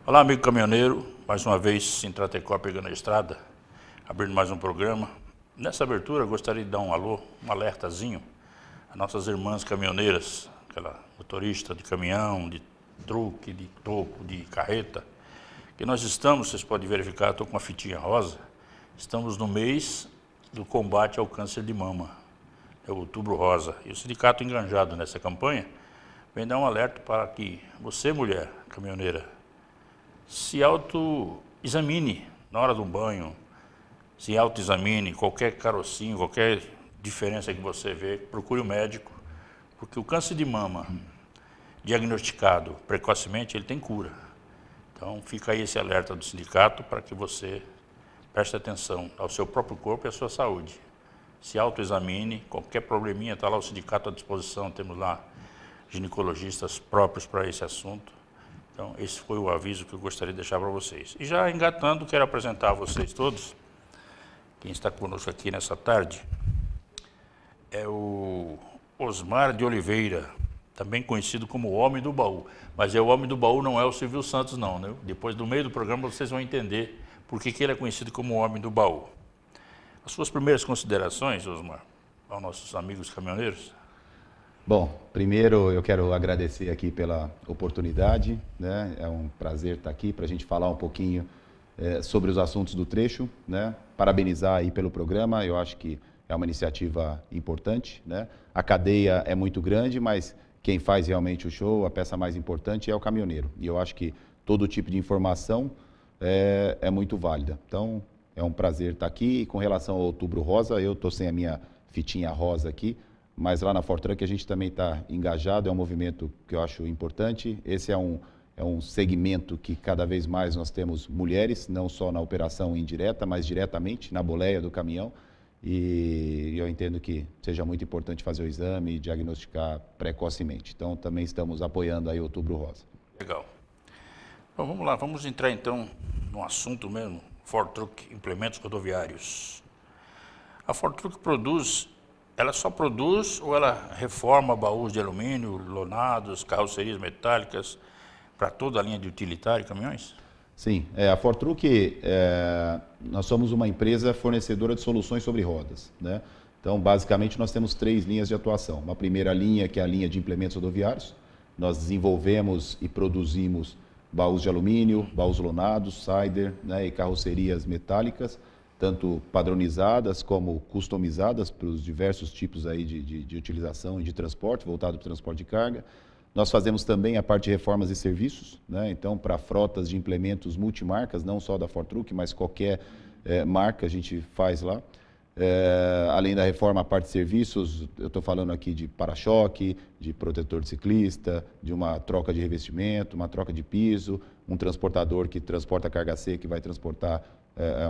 Olá, amigo caminhoneiro, mais uma vez Sintracecó pegando a estrada, abrindo mais um programa. Nessa abertura, eu gostaria de dar um alô, um alertazinho às nossas irmãs caminhoneiras, aquela motorista de caminhão, de truque, de toco, de carreta, que nós estamos, vocês podem verificar, estou com uma fitinha rosa, estamos no mês do combate ao câncer de mama, é o Outubro Rosa. E o sindicato engajado nessa campanha vem dar um alerta para que você, mulher caminhoneira, se autoexamine na hora do banho, se autoexamine, qualquer carocinho, qualquer diferença que você vê, procure o médico, porque o câncer de mama, diagnosticado precocemente, ele tem cura. Então fica aí esse alerta do sindicato para que você preste atenção ao seu próprio corpo e à sua saúde. Se autoexamine, qualquer probleminha, está lá o sindicato à disposição, temos lá ginecologistas próprios para esse assunto. Então, esse foi o aviso que eu gostaria de deixar para vocês. E já engatando, quero apresentar a vocês todos, quem está conosco aqui nessa tarde, é o Osmar de Oliveira, também conhecido como o Homem do Baú. Mas o Homem do Baú não é o Silvio Santos, não, né? Depois, no meio do programa, vocês vão entender por que ele é conhecido como o Homem do Baú. As suas primeiras considerações, Osmar, aos nossos amigos caminhoneiros? Bom, primeiro eu quero agradecer aqui pela oportunidade, né? É um prazer estar aqui para a gente falar um pouquinho sobre os assuntos do trecho, né? Parabenizar aí pelo programa, eu acho que é uma iniciativa importante, né? A cadeia é muito grande, mas quem faz realmente o show, a peça mais importante é o caminhoneiro. E eu acho que todo tipo de informação é muito válida. Então, é um prazer estar aqui. E com relação ao Outubro Rosa, eu estou sem a minha fitinha rosa aqui, mas lá na Fortruck a gente também está engajado, é um movimento que eu acho importante. Esse é um segmento que cada vez mais nós temos mulheres, não só na operação indireta, mas diretamente na boleia do caminhão. E eu entendo que seja muito importante fazer o exame e diagnosticar precocemente. Então também estamos apoiando aí o Outubro Rosa. Legal. Bom, vamos lá, vamos entrar então no assunto mesmo, Fortruck, implementos rodoviários. A Fortruck produz. Ela só produz ou ela reforma baús de alumínio, lonados, carrocerias metálicas para toda a linha de utilitário e caminhões? Sim, a Fortruck, nós somos uma empresa fornecedora de soluções sobre rodas, né? Então, basicamente, nós temos 3 linhas de atuação. Uma primeira linha, que é a linha de implementos rodoviários. Nós desenvolvemos e produzimos baús de alumínio, baús lonados, sider, né, e carrocerias metálicas, tanto padronizadas como customizadas para os diversos tipos aí de utilização e de transporte, voltado para o transporte de carga. Nós fazemos também a parte de reformas e serviços, né? Então, para frotas de implementos multimarcas, não só da Fortruck, mas qualquer marca a gente faz lá. Além da reforma, a parte de serviços, eu estou falando aqui de para-choque, de protetor de ciclista, de uma troca de revestimento, uma troca de piso, um transportador que transporta carga seca, que vai transportar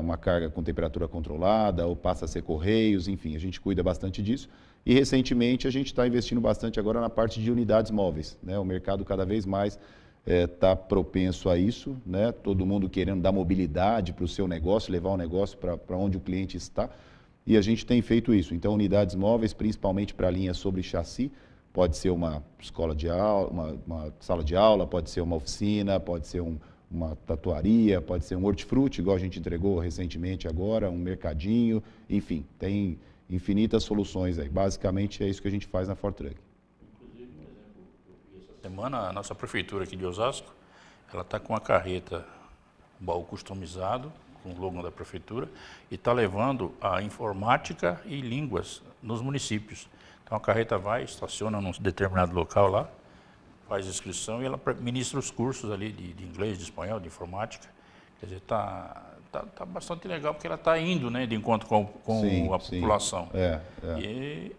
uma carga com temperatura controlada, ou passa a ser correios, enfim, a gente cuida bastante disso. E recentemente a gente está investindo bastante agora na parte de unidades móveis, né? O mercado cada vez mais está propenso a isso, né? Todo mundo querendo dar mobilidade para o seu negócio, levar o negócio para onde o cliente está, e a gente tem feito isso. Então, unidades móveis, principalmente para a linha sobre chassi, pode ser uma escola de aula, uma sala de aula, pode ser uma oficina, pode ser uma tatuaria, pode ser um hortifruti, igual a gente entregou recentemente agora, um mercadinho, enfim, tem infinitas soluções aí. Basicamente é isso que a gente faz na Fortruck. Inclusive, um exemplo, essa semana a nossa prefeitura aqui de Osasco, ela está com uma carreta, um baú customizado, com o logo da prefeitura, e está levando a informática e línguas nos municípios. Então a carreta vai, estaciona num determinado local lá, faz inscrição e ela ministra os cursos ali de inglês, de espanhol, de informática. Quer dizer, tá bastante legal, porque ela está indo, né, de encontro com Sim, a população. sim. E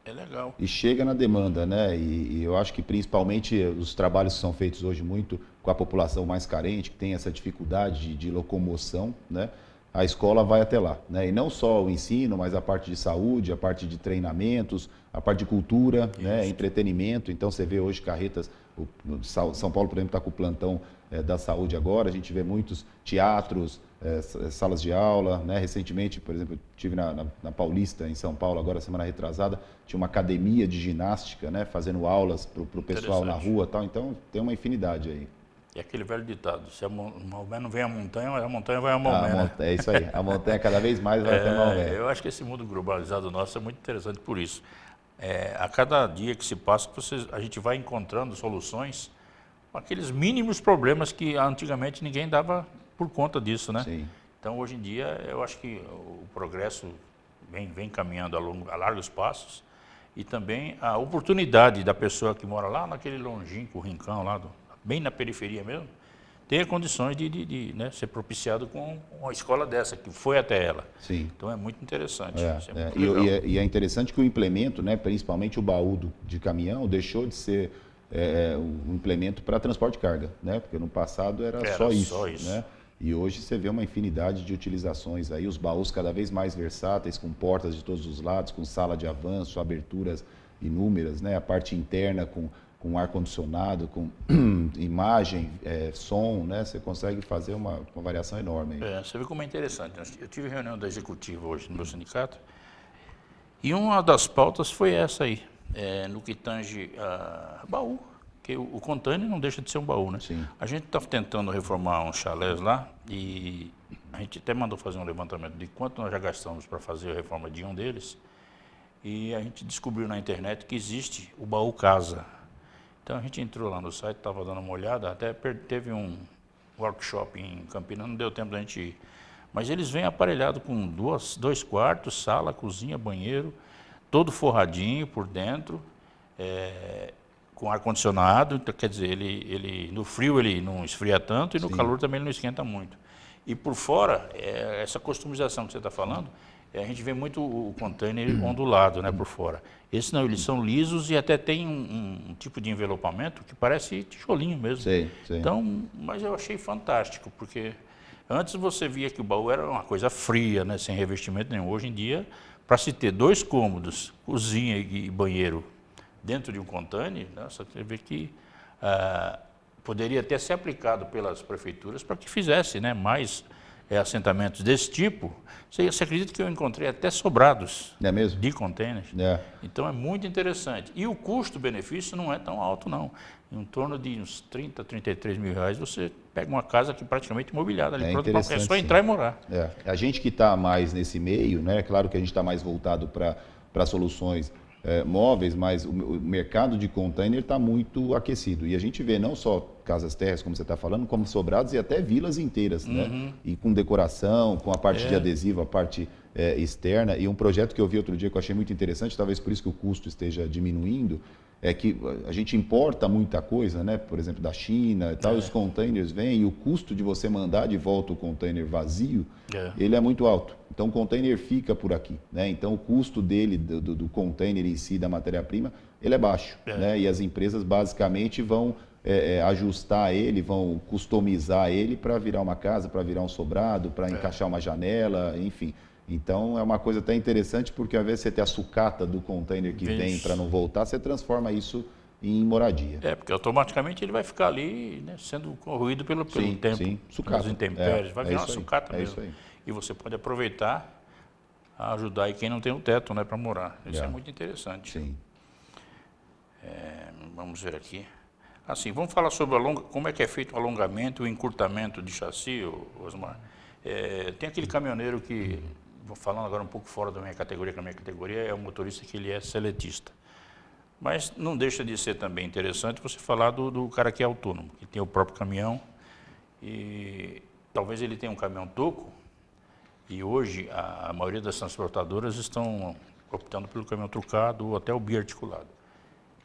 é legal. E chega na demanda, né? E eu acho que principalmente os trabalhos que são feitos hoje muito com a população mais carente, que tem essa dificuldade de locomoção, né? A escola vai até lá, né? E não só o ensino, mas a parte de saúde, a parte de treinamentos, a parte de cultura, né? Entretenimento. Então você vê hoje carretas, São Paulo, por exemplo, está com o plantão da saúde agora, a gente vê muitos teatros, salas de aula, né? Recentemente, por exemplo, eu estive na Paulista, em São Paulo, agora semana retrasada, tinha uma academia de ginástica, né? Fazendo aulas para o pessoal na rua e tal, então tem uma infinidade aí. É aquele velho ditado, se a Maomé não vem a montanha vai a Maomé, né? É isso aí, a montanha cada vez mais vai até Maomé. Eu acho que esse mundo globalizado nosso é muito interessante por isso. A cada dia que se passa, a gente vai encontrando soluções para aqueles mínimos problemas que antigamente ninguém dava por conta disso, né? Sim. Então, hoje em dia, eu acho que o progresso vem caminhando a largos passos e também a oportunidade da pessoa que mora lá naquele longínquo rincão, bem na periferia mesmo, ter condições de né, ser propiciado com uma escola dessa, que foi até ela. Sim. Então, é muito interessante. E é interessante que o implemento, né, principalmente o baú de caminhão, deixou de ser um implemento para transporte de carga, né? Porque no passado era só isso. Né? E hoje você vê uma infinidade de utilizações aí, os baús cada vez mais versáteis, com portas de todos os lados, com sala de avanço, aberturas inúmeras, né? A parte interna com ar-condicionado, com imagem, som, né? Você consegue fazer uma variação enorme. Você vê como é interessante. Eu tive reunião da executiva hoje no meu sindicato e uma das pautas foi essa aí, no que tange a baú. Porque o container não deixa de ser um baú, né? Sim. A gente está tentando reformar uns chalés lá e a gente até mandou fazer um levantamento de quanto nós já gastamos para fazer a reforma de um deles. E a gente descobriu na internet que existe o baú casa. Então a gente entrou lá no site, estava dando uma olhada, até teve um workshop em Campinas, não deu tempo da gente ir. Mas eles vêm aparelhados com dois quartos, sala, cozinha, banheiro, todo forradinho por dentro. Com ar-condicionado, então, quer dizer, ele no frio ele não esfria tanto e no calor também ele não esquenta muito. E por fora, essa customização que você está falando, a gente vê muito o container ondulado, né, por fora. Esses não, eles são lisos e até tem um tipo de envelopamento que parece tijolinho mesmo. Sim. Então, mas eu achei fantástico, porque antes você via que o baú era uma coisa fria, né, sem revestimento nenhum. Hoje em dia, para se ter 2 cômodos, cozinha e banheiro, dentro de um container, né, você vê que poderia até ser aplicado pelas prefeituras para que fizesse, né, mais assentamentos desse tipo. Você acredita que eu encontrei até sobrados de containers? Então é muito interessante. E o custo-benefício não é tão alto, não. Em torno de uns 30, 33 mil reais, você pega uma casa que praticamente imobiliada ali, pronto, é só entrar e morar. A gente que está mais nesse meio, né, claro que a gente está mais voltado para soluções móveis, mas o mercado de container está muito aquecido. E a gente vê não só casas térreas, como você está falando, como sobrados e até vilas inteiras, né? E com decoração, com a parte de adesivo, a parte externa. E um projeto que eu vi outro dia que eu achei muito interessante, talvez por isso que o custo esteja diminuindo, é que a gente importa muita coisa, né? Por exemplo, da China e tal, e os containers vêm e o custo de você mandar de volta o container vazio, ele é muito alto. Então, o container fica por aqui, né? Então, o custo dele, do container em si, da matéria-prima, ele é baixo, né? E as empresas, basicamente, vão ajustar ele, vão customizar ele para virar uma casa, para virar um sobrado, para encaixar uma janela, enfim. Então, é uma coisa até interessante, porque ao invés de você ter a sucata do container que vem para não voltar, você transforma isso em moradia. Porque automaticamente ele vai ficar ali, né, sendo corroído pelo tempo, pelas intempéries, vai virar uma sucata mesmo. E você pode aproveitar a ajudar aí quem não tem um teto, né, para morar. Isso é muito interessante. Sim. Vamos ver aqui. Assim, vamos falar sobre como é que é feito o alongamento e o encurtamento de chassi, Osmar. Tem aquele caminhoneiro que, vou falando agora um pouco fora da minha categoria, que a minha categoria é o motorista que ele é seletista. Mas não deixa de ser também interessante você falar do cara que é autônomo, que tem o próprio caminhão e talvez ele tenha um caminhão toco e hoje a maioria das transportadoras estão optando pelo caminhão trucado ou até o biarticulado.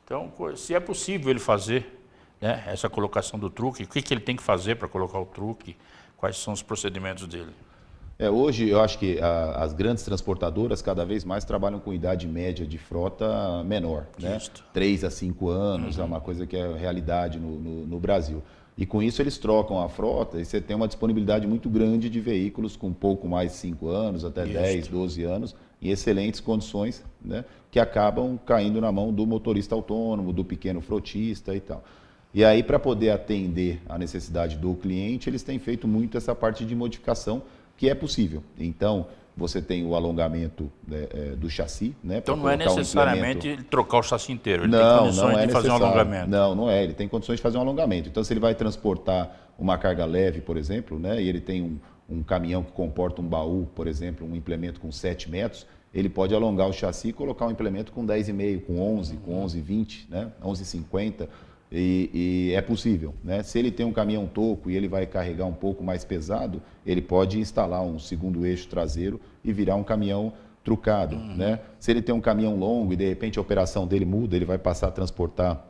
Então, se é possível ele fazer, né, essa colocação do truque, o que ele tem que fazer para colocar o truque, quais são os procedimentos dele? Hoje, eu acho que as grandes transportadoras cada vez mais trabalham com idade média de frota menor, né? 3 a 5 anos é uma coisa que é realidade no Brasil. E com isso eles trocam a frota e você tem uma disponibilidade muito grande de veículos com pouco mais de 5 anos, até 10, 12 anos, em excelentes condições, né? Que acabam caindo na mão do motorista autônomo, do pequeno frotista e tal. E aí, para poder atender a necessidade do cliente, eles têm feito muito essa parte de modificação, que é possível. Então, você tem o alongamento do chassi, né? Então não é necessariamente trocar o chassi inteiro, ele tem Não, condições não é de fazer um necessário. alongamento. Não é, ele tem condições de fazer um alongamento. Então, se ele vai transportar uma carga leve, por exemplo, né? E ele tem um caminhão que comporta um baú, por exemplo, um implemento com 7 metros, ele pode alongar o chassi e colocar um implemento com 10,5, com 11, com 11,20, né? 11,50. E é possível, né? Se ele tem um caminhão toco e ele vai carregar um pouco mais pesado, ele pode instalar um segundo eixo traseiro e virar um caminhão trucado, né? Se ele tem um caminhão longo e de repente a operação dele muda, ele vai passar a transportar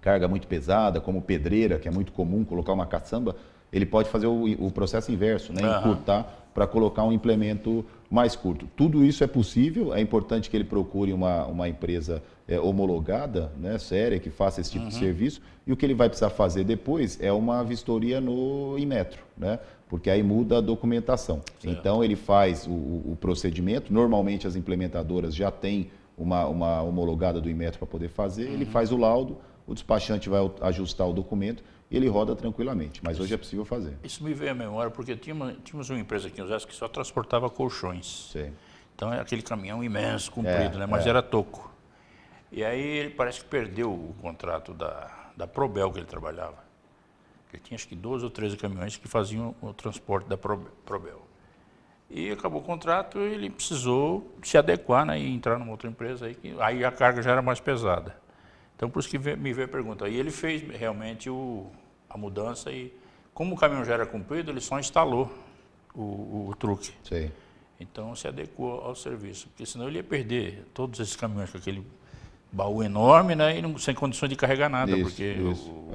carga muito pesada, como pedreira, que é muito comum, colocar uma caçamba, ele pode fazer o processo inverso, né? Encurtar para colocar um implemento mais curto. Tudo isso é possível, é importante que ele procure uma empresa homologada, né, séria, que faça esse tipo de serviço, e o que ele vai precisar fazer depois é uma vistoria no Inmetro, né? Porque aí muda a documentação. Certo. Então ele faz o procedimento, normalmente as implementadoras já têm uma homologada do Inmetro para poder fazer, ele faz o laudo, o despachante vai ajustar o documento e ele roda tranquilamente, mas hoje é possível fazer. Isso me veio à memória porque tínhamos uma empresa aqui em Osasco que só transportava colchões. Sim. Então era aquele caminhão imenso, comprido, né? Mas era toco. E aí ele parece que perdeu o contrato da Probel que ele trabalhava. Ele tinha acho que 12 ou 13 caminhões que faziam o transporte da Probel. E acabou o contrato e ele precisou se adequar, né, e entrar numa outra empresa, aí a carga já era mais pesada. Então, por isso que me veio a pergunta. E ele fez realmente a mudança e, como o caminhão já era comprido, ele só instalou o truque. Sim. Então, se adequou ao serviço, porque senão ele ia perder todos esses caminhões com aquele baú enorme, né, e sem condições de carregar nada, porque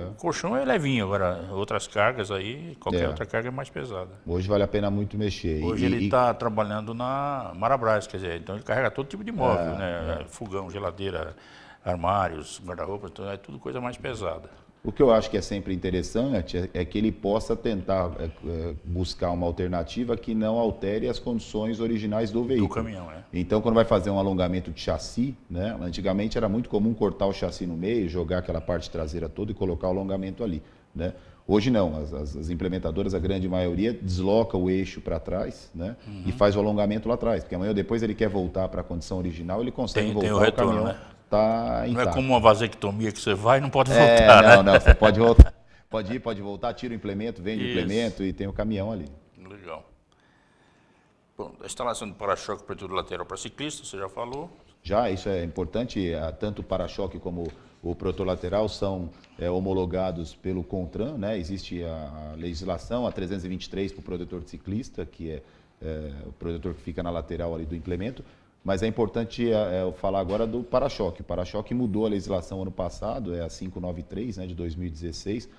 o colchão é levinho, agora outras cargas aí, qualquer outra carga é mais pesada. Hoje vale a pena muito mexer. Hoje ele está trabalhando na Marabras, quer dizer, então ele carrega todo tipo de móvel, né, fogão, geladeira, armários, guarda-roupa, então é tudo coisa mais pesada. O que eu acho que é sempre interessante é que ele possa tentar buscar uma alternativa que não altere as condições originais do veículo. Do caminhão, né? Então, quando vai fazer um alongamento de chassi, né, antigamente era muito comum cortar o chassi no meio, jogar aquela parte traseira toda e colocar o alongamento ali, né? Hoje não, as implementadoras, a grande maioria, desloca o eixo para trás, né, e faz o alongamento lá atrás, porque amanhã ou depois ele quer voltar para a condição original, ele consegue voltar, o retorno, caminhão, né? Tá intacto. Não é como uma vasectomia que você vai e não pode voltar, né? Não, você pode voltar. Pode ir, pode voltar, tira o implemento, vende o implemento e tem o caminhão ali. Legal. Bom, a instalação de para-choque para tudo lateral para ciclista, você já falou? Já, isso é importante, tanto o para-choque como o protetor lateral são homologados pelo CONTRAN, né? Existe a legislação, a 323 para o protetor de ciclista, que é o protetor que fica na lateral ali do implemento. Mas é importante eu falar agora do para-choque. O para-choque mudou a legislação ano passado, é a 593, né, de 2016,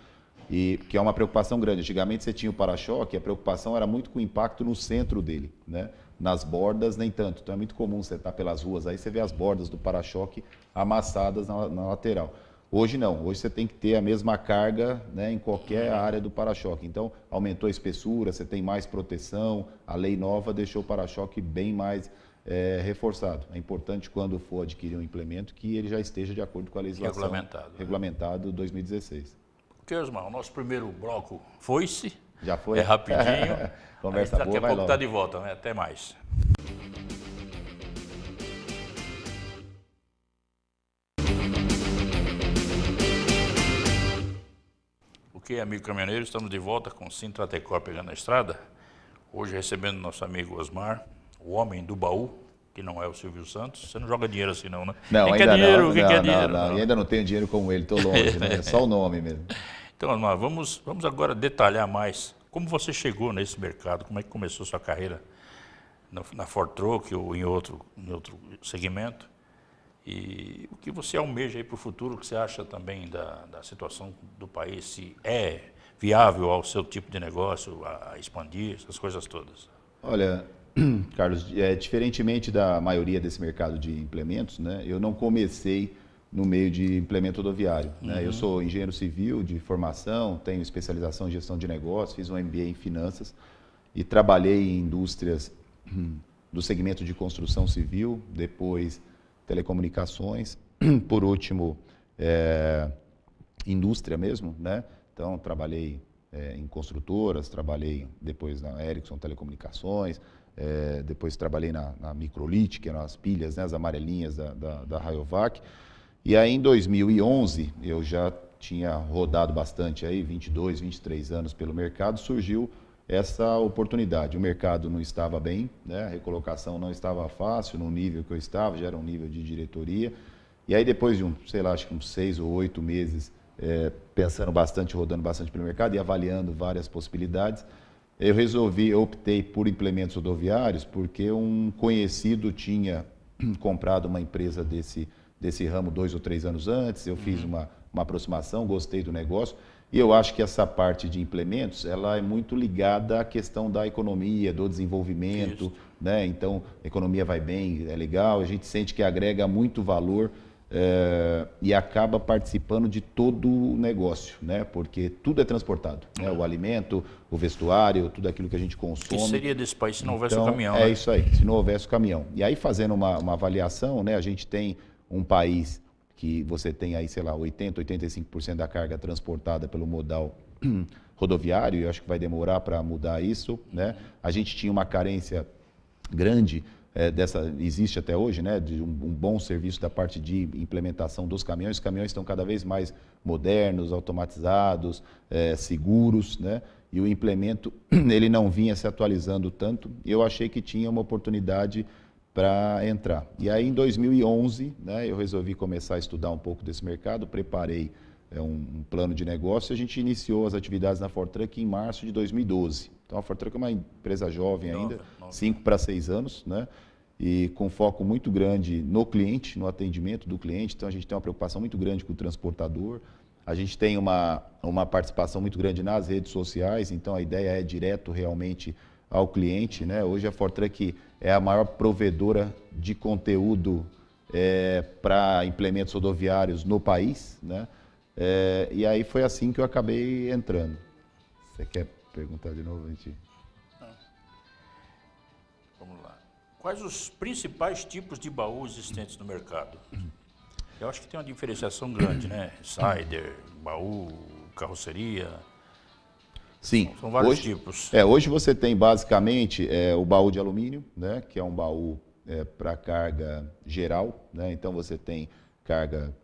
que é uma preocupação grande. Antigamente você tinha o para-choque, a preocupação era muito com o impacto no centro dele, né? Nas bordas nem tanto. Então é muito comum você estar pelas ruas, aí você vê as bordas do para-choque amassadas na lateral. Hoje não, hoje você tem que ter a mesma carga, né, em qualquer área do para-choque. Então aumentou a espessura, você tem mais proteção, a lei nova deixou o para-choque bem mais reforçado. É importante, quando for adquirir um implemento, que ele já esteja de acordo com a legislação regulamentado 2016. Ok, Osmar, o nosso primeiro bloco foi-se. Já foi? É rapidinho. Conversa boa, daqui a pouco está de volta, né? Até mais. Ok, amigo caminhoneiro, estamos de volta com o Sintratecor Pegando a Estrada. Hoje recebendo nosso amigo Osmar, o homem do baú, que não é o Silvio Santos. Você não joga dinheiro assim não, né? Não, quem ainda quer dinheiro, não. Quem quer dinheiro? Não. E ainda não tenho dinheiro como ele, estou longe, né? É só o nome mesmo. Então, Osmar, vamos agora detalhar mais como você chegou nesse mercado, como é que começou sua carreira na Ford Truck ou em outro segmento, e o que você almeja aí para o futuro, o que você acha também da situação do país, se é viável ao seu tipo de negócio, a expandir, essas coisas todas. Olha, Carlos, diferentemente da maioria desse mercado de implementos, né, eu não comecei no meio de implemento rodoviário, né? Eu sou engenheiro civil de formação, tenho especialização em gestão de negócios, fiz um MBA em finanças e trabalhei em indústrias do segmento de construção civil, depois telecomunicações, por último indústria mesmo, né? Então trabalhei em construtoras, trabalhei depois na Ericsson Telecomunicações, depois trabalhei na Microlite, que eram as pilhas, né, as amarelinhas da Rayovac. E aí em 2011, eu já tinha rodado bastante, aí 22, 23 anos pelo mercado, surgiu essa oportunidade. O mercado não estava bem, né, a recolocação não estava fácil no nível que eu estava, já era um nível de diretoria. E aí depois de acho que uns 6 ou 8 meses, pensando bastante, rodando bastante pelo mercado e avaliando várias possibilidades, eu optei por implementos rodoviários porque um conhecido tinha comprado uma empresa desse ramo 2 ou 3 anos antes, eu fiz uma aproximação, gostei do negócio, e eu acho que essa parte de implementos, ela é muito ligada à questão da economia, do desenvolvimento, né? Então, a economia vai bem, é legal, a gente sente que agrega muito valor e acaba participando de todo o negócio, né? Porque tudo é transportado, né? O alimento, o vestuário, tudo aquilo que a gente consome. O que seria desse país se não houvesse Então, o caminhão, é né? isso aí, se não houvesse o caminhão. E aí, fazendo uma avaliação, né? A gente tem um país que você tem aí, sei lá, 80%, 85% da carga transportada pelo modal rodoviário, e eu acho que vai demorar para mudar isso, né? A gente tinha uma carência grande, existe até hoje, né, de um bom serviço da parte de implementação dos caminhões. Os caminhões estão cada vez mais modernos, automatizados, seguros, né? E o implemento ele não vinha se atualizando tanto, e eu achei que tinha uma oportunidade para entrar. E aí, em 2011, né, eu resolvi começar a estudar um pouco desse mercado, preparei um plano de negócio e a gente iniciou as atividades na Fortruck em março de 2012. Então, a Fortruck é uma empresa jovem ainda, 5 para 6 anos, né, e com foco muito grande no cliente, no atendimento do cliente. Então, a gente tem uma preocupação muito grande com o transportador. A gente tem uma participação muito grande nas redes sociais, então a ideia é direto realmente ao cliente, né? Hoje a Fortruck é a maior provedora de conteúdo para implementos rodoviários no país, né? E aí foi assim que eu acabei entrando. Você quer perguntar de novo, gente? Vamos lá. Quais os principais tipos de baú existentes no mercado? Eu acho que tem uma diferenciação grande, né? Cider, baú, carroceria. Sim. São vários tipos. Hoje você tem basicamente o baú de alumínio, né, que é um baú para carga geral, né? Então você tem carga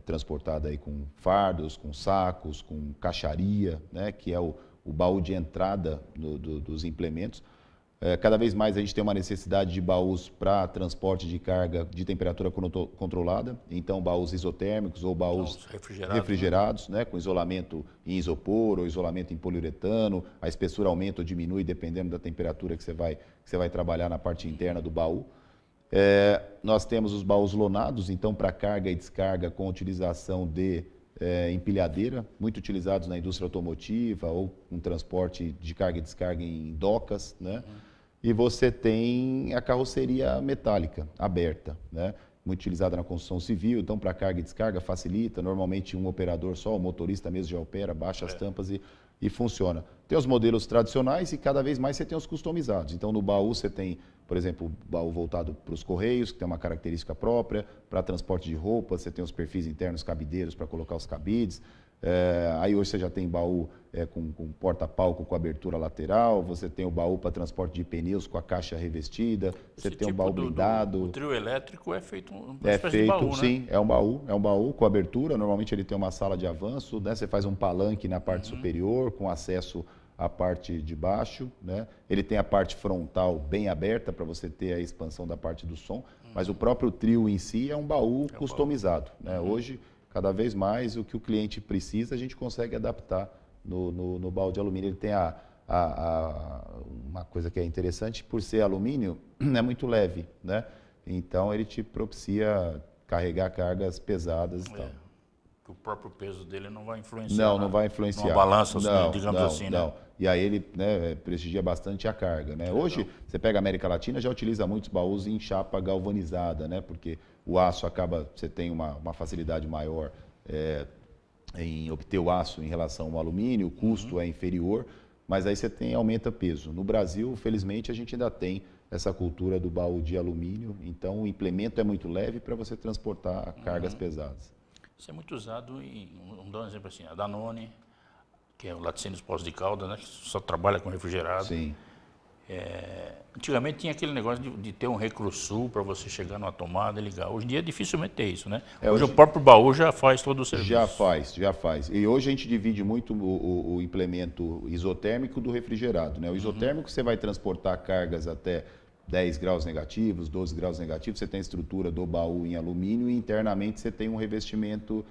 transportada aí com fardos, com sacos, com caixaria, né, que é o baú de entrada dos implementos. Cada vez mais a gente tem uma necessidade de baús para transporte de carga de temperatura controlada, então baús isotérmicos ou baús refrigerados, né, com isolamento em isopor ou isolamento em poliuretano. A espessura aumenta ou diminui dependendo da temperatura que você vai trabalhar na parte interna do baú. Nós temos os baús lonados, então para carga e descarga com utilização de empilhadeira, muito utilizados na indústria automotiva ou com transporte de carga e descarga em docas, né? E você tem a carroceria metálica, aberta, né? Muito utilizada na construção civil, então para carga e descarga facilita, normalmente um operador só, o motorista mesmo já opera, baixa as tampas e funciona. Tem os modelos tradicionais e cada vez mais você tem os customizados. Então no baú você tem, por exemplo, o baú voltado para os correios, que tem uma característica própria, para transporte de roupas, você tem os perfis internos cabideiros para colocar os cabides. Aí hoje você já tem baú com porta-palco com abertura lateral, você tem o baú para transporte de pneus com a caixa revestida, você tem um baú blindado. O trio elétrico é feito uma espécie de baú, sim, né? é um baú com abertura, normalmente ele tem uma sala de avanço, né? Você faz um palanque na parte superior com acesso à parte de baixo, né? Ele tem a parte frontal bem aberta para você ter a expansão da parte do som, mas o próprio trio em si é um baú customizado, né? Hoje, cada vez mais, o que o cliente precisa, a gente consegue adaptar no baú de alumínio. Ele tem uma coisa que é interessante, por ser alumínio, é muito leve, né? Então, ele te propicia carregar cargas pesadas e tal. O próprio peso dele não vai influenciar. Não vai influenciar. Numa balança, digamos assim, né? Não. E aí ele, né, prestigia bastante a carga, né? Hoje, você pega a América Latina, já utiliza muitos baús em chapa galvanizada, né? Porque o aço acaba, você tem uma facilidade maior em obter o aço em relação ao alumínio, o custo é inferior, mas aí você aumenta peso. No Brasil, felizmente, a gente ainda tem essa cultura do baú de alumínio, então o implemento é muito leve para você transportar cargas pesadas. Isso é muito usado vamos dar um exemplo assim, a Danone, que é o laticínios pós de calda, né, que só trabalha com refrigerado. Sim. Antigamente tinha aquele negócio de ter um reclusul para você chegar numa tomada e ligar. Hoje em dia dificilmente tem isso, né? Hoje o próprio baú já faz todo o serviço. Já faz. E hoje a gente divide muito o implemento isotérmico do refrigerado, né? O isotérmico você vai transportar cargas até 10 graus negativos, 12 graus negativos, você tem a estrutura do baú em alumínio e internamente você tem um revestimento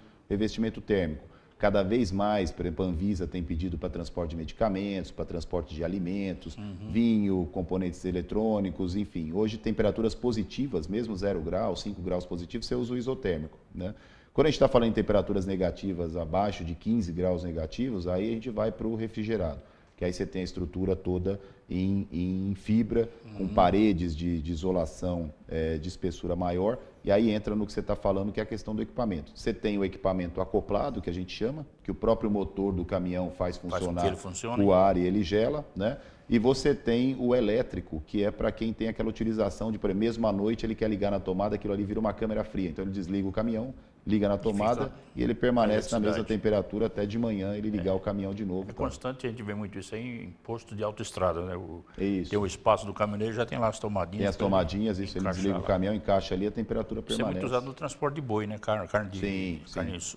térmico. Cada vez mais, por exemplo, a Anvisa tem pedido para transporte de medicamentos, para transporte de alimentos, vinho, componentes eletrônicos, enfim. Hoje, temperaturas positivas, mesmo 0 graus, 5 graus positivos, você usa o isotérmico, né? Quando a gente está falando em temperaturas negativas abaixo de 15 graus negativos, aí a gente vai para o refrigerado, que aí você tem a estrutura toda em fibra, com paredes de isolação de espessura maior, e aí entra no que você está falando, que é a questão do equipamento. Você tem o equipamento acoplado, que a gente chama, que o próprio motor do caminhão faz funcionar o ar e ele gela, né? E você tem o elétrico, que é para quem tem aquela utilização de, por exemplo, mesmo à noite ele quer ligar na tomada, aquilo ali vira uma câmera fria. Então ele desliga o caminhão, liga na tomada e ele permanece na mesma temperatura até de manhã ele ligar o caminhão de novo. É constante, a gente vê muito isso aí em posto de autoestrada, né? Isso. Tem o espaço do caminhoneiro, já tem lá as tomadinhas. Tem as tomadinhas, isso, ele desliga o caminhão, encaixa ali, a temperatura permanece. Isso é muito usado no transporte de boi, né? Carne Sim.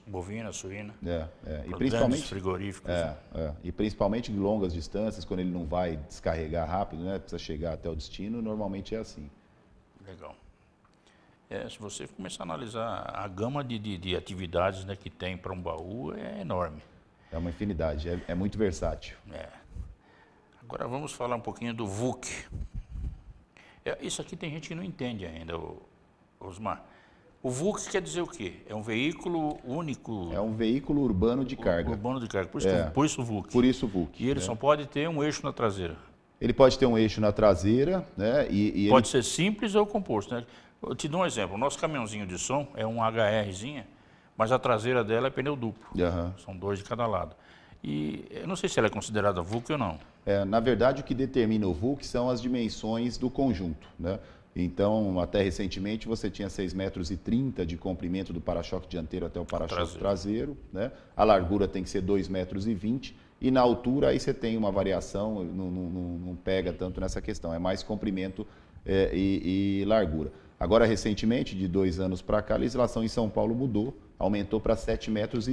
bovina, suína. E principalmente frigoríficos. E principalmente em longas distâncias, quando ele não vai descarregar rápido, né? Precisa chegar até o destino, normalmente é assim. Legal. Se você começar a analisar a gama de atividades, né, que tem para um baú, é enorme. É uma infinidade, é muito versátil. Agora vamos falar um pouquinho do VUC. Isso aqui tem gente que não entende ainda, Osmar. O VUC quer dizer o quê? É um veículo único? É um veículo urbano de carga. Urbano de carga, por isso o VUC. Por isso o VUC. E ele só pode ter um eixo na traseira? Ele pode ter um eixo na traseira, né? Pode ser simples ou composto, né? Eu te dou um exemplo. O nosso caminhãozinho de som é um HRzinha, mas a traseira dela é pneu duplo. São 2 de cada lado. E eu não sei se ela é considerada VUC ou não. Na verdade, o que determina o VUC são as dimensões do conjunto, né? Então, até recentemente, você tinha 6,30 metros de comprimento do para-choque dianteiro até o para-choque traseiro, né? A largura tem que ser 2,20 metros. E na altura, aí você tem uma variação, não pega tanto nessa questão. É mais comprimento e largura. Agora, recentemente, de 2 anos para cá, a legislação em São Paulo mudou, aumentou para 7,20 metros,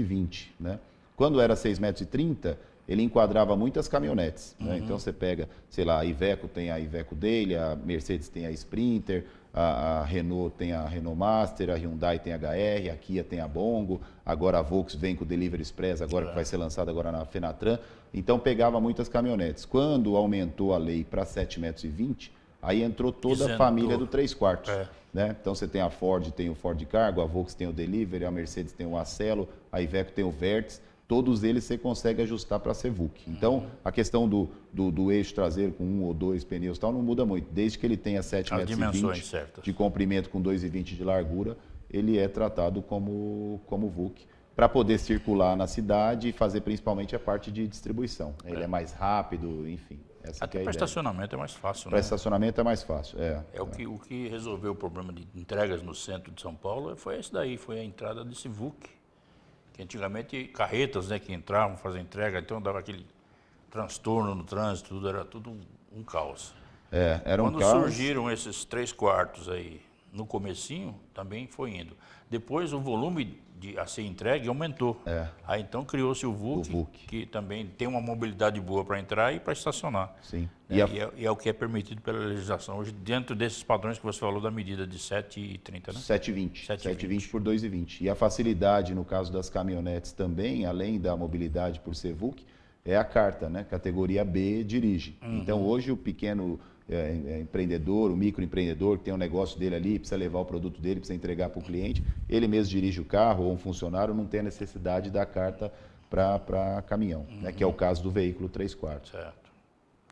né? Quando era 6,30 metros, ele enquadrava muitas caminhonetes, né? Então você pega, sei lá, a Iveco tem a Iveco dele, a Mercedes tem a Sprinter, a Renault tem a Renault Master, a Hyundai tem a HR, a Kia tem a Bongo, agora a Volks vem com o Delivery Express, agora que vai ser lançado agora na Fenatran. Então pegava muitas caminhonetes. Quando aumentou a lei para 7,20 metros, aí entrou toda a família do 3/4. Né? Então você tem a Ford, tem o Ford Cargo, a Volks tem o Delivery, a Mercedes tem o Acelo, a Iveco tem o Vertis. Todos eles você consegue ajustar para ser VUC. Então, a questão do eixo traseiro com 1 ou 2 pneus tal não muda muito. Desde que ele tenha 7,20 metros de comprimento com 2,20 de largura, ele é tratado como VUC, para poder circular na cidade e fazer principalmente a parte de distribuição. Ele é mais rápido, enfim. Até para estacionamento é mais fácil, né? Para estacionamento é mais fácil, O que resolveu o problema de entregas no centro de São Paulo foi esse daí, foi a entrada desse VUC. Que antigamente carretas, né, que entravam fazer entrega, então dava aquele transtorno no trânsito, era tudo um caos. Era um Quando caos. surgiram esses 3/4 aí, no comecinho, também foi indo. Depois o volume a ser entregue aumentou. Aí então criou-se o VUC, que também tem uma mobilidade boa para entrar e para estacionar. Sim. Né? E é o que é permitido pela legislação hoje, dentro desses padrões que você falou da medida de 7,30, né? 7,20 por 2,20. E a facilidade, no caso das caminhonetes também, além da mobilidade por ser VUC, é a carta, né? Categoria B dirige. Então hoje o pequeno empreendedor, o microempreendedor que tem um negócio dele ali, precisa levar o produto dele, precisa entregar para o cliente, ele mesmo dirige o carro ou um funcionário, não tem a necessidade da carta para caminhão, né? Que é o caso do veículo 3/4. Certo.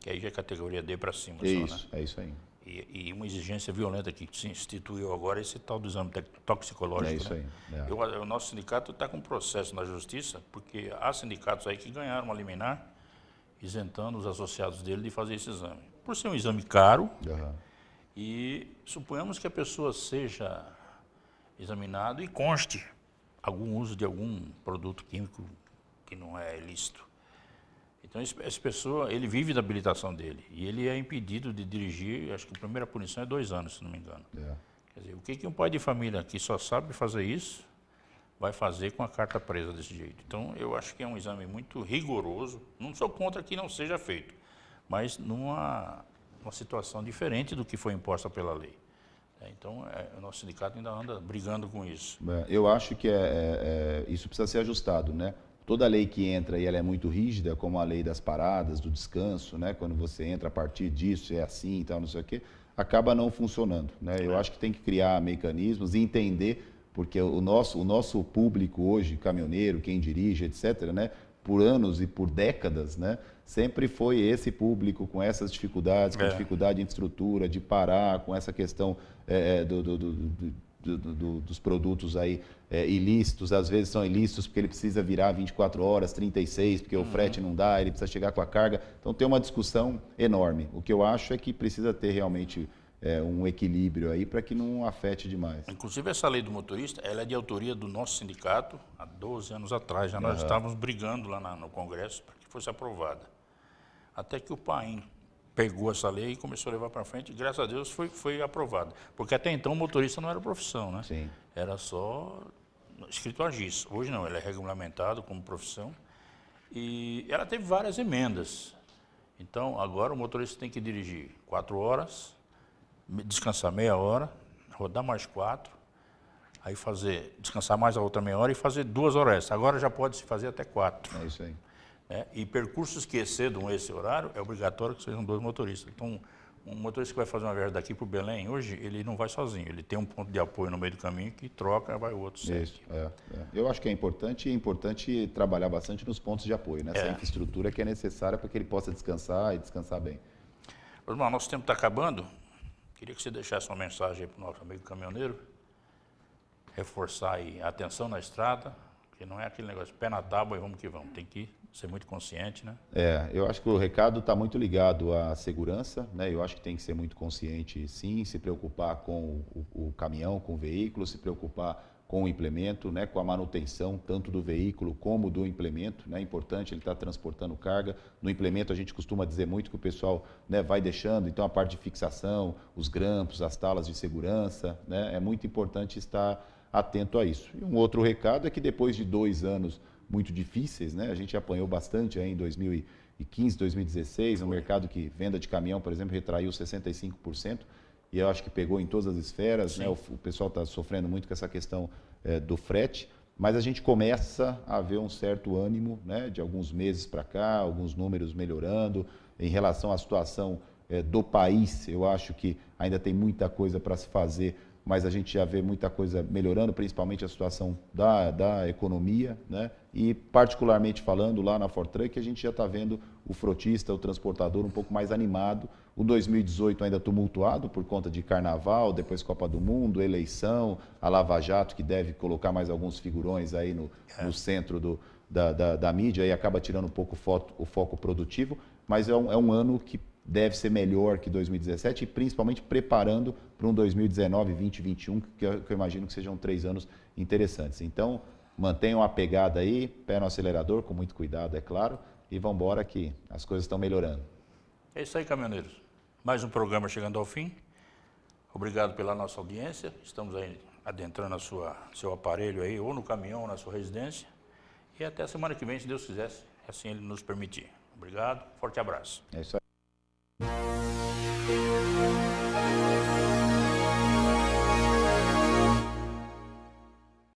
Que aí já é categoria D para cima. Isso, né? É isso aí. E uma exigência violenta que se instituiu agora, esse tal do exame toxicológico. É isso né? aí. O nosso sindicato está com um processo na justiça, porque há sindicatos aí que ganharam uma liminar, isentando os associados dele de fazer esse exame. Por ser um exame caro, e suponhamos que a pessoa seja examinada e conste algum uso de algum produto químico que não é ilícito. Então, essa pessoa, ele vive da habilitação dele e ele é impedido de dirigir, acho que a primeira punição é 2 anos, se não me engano. Quer dizer, o que um pai de família que só sabe fazer isso vai fazer com a carta presa desse jeito? Então, eu acho que é um exame muito rigoroso, não sou contra que não seja feito, mas numa situação diferente do que foi imposta pela lei. Então, o nosso sindicato ainda anda brigando com isso. Eu acho que isso precisa ser ajustado, né? Toda lei que entra e ela é muito rígida, como a lei das paradas, do descanso, né? Quando você entra a partir disso, é assim e tal, não sei o quê, acaba não funcionando, né? Eu acho que tem que criar mecanismos e entender, porque o nosso público hoje, caminhoneiro, quem dirige, etc., né? Por anos e por décadas, né? Sempre foi esse público com essas dificuldades, com dificuldade em estrutura, de parar, com essa questão dos produtos aí ilícitos, às vezes são ilícitos porque ele precisa virar 24 horas, 36, porque o frete não dá, ele precisa chegar com a carga. Então tem uma discussão enorme. O que eu acho é que precisa ter realmente um equilíbrio aí para que não afete demais. Inclusive essa lei do motorista, ela é de autoria do nosso sindicato há 12 anos atrás. Já nós estávamos brigando lá no Congresso para que fosse aprovada. Até que o Paim pegou essa lei e começou a levar para frente, e graças a Deus foi aprovado. Porque até então o motorista não era profissão, né? Sim. Era só escrito AGIS. Hoje não, ele é regulamentado como profissão. E ela teve várias emendas. Então agora o motorista tem que dirigir 4 horas, descansar meia hora, rodar mais 4, aí descansar mais a outra meia hora e fazer 2 horas extras. Agora já pode se fazer até 4. É isso aí. E percursos que excedam esse horário, é obrigatório que sejam 2 motoristas. Então, um motorista que vai fazer uma viagem daqui para o Belém, hoje, ele não vai sozinho. Ele tem um ponto de apoio no meio do caminho que troca, vai o outro segue. Isso, Eu acho que é importante trabalhar bastante nos pontos de apoio, nessa infraestrutura que é necessária para que ele possa descansar e descansar bem. Osmar, nosso tempo está acabando. Queria que você deixasse uma mensagem para o nosso amigo caminhoneiro, reforçar aí a atenção na estrada, porque não é aquele negócio, pé na tábua e vamos que vamos. Tem que ser muito consciente, né? Eu acho que o recado está muito ligado à segurança, né? Eu acho que tem que ser muito consciente, sim, se preocupar com o caminhão, com o veículo, se preocupar com o implemento, né? Com a manutenção tanto do veículo como do implemento, né? É importante, ele está transportando carga. No implemento a gente costuma dizer muito que o pessoal, né, vai deixando, então a parte de fixação, os grampos, as talas de segurança, né? É muito importante estar atento a isso. E um outro recado é que depois de 2 anos muito difíceis, né? A gente apanhou bastante aí em 2015, 2016, no mercado que venda de caminhão, por exemplo, retraiu 65%, e eu acho que pegou em todas as esferas, né? O pessoal está sofrendo muito com essa questão do frete, mas a gente começa a ver um certo ânimo, né? De alguns meses para cá, alguns números melhorando. Em relação à situação do país, eu acho que ainda tem muita coisa para se fazer, mas a gente já vê muita coisa melhorando, principalmente a situação da economia, né? E particularmente falando lá na Fortran, que a gente já está vendo o frotista, o transportador um pouco mais animado. O 2018 ainda tumultuado por conta de carnaval, depois Copa do Mundo, eleição, a Lava Jato que deve colocar mais alguns figurões aí no centro da mídia e acaba tirando um pouco o foco produtivo, mas é um ano que deve ser melhor que 2017 e principalmente preparando para um 2019, 20, 21, que eu imagino que sejam 3 anos interessantes. Então, mantenham a pegada aí, pé no acelerador, com muito cuidado, é claro, e vamos embora que as coisas estão melhorando. É isso aí, caminhoneiros. Mais um programa chegando ao fim. Obrigado pela nossa audiência. Estamos aí adentrando seu aparelho aí, ou no caminhão, ou na sua residência. E até a semana que vem, se Deus quiser, assim Ele nos permitir. Obrigado, forte abraço. É isso aí.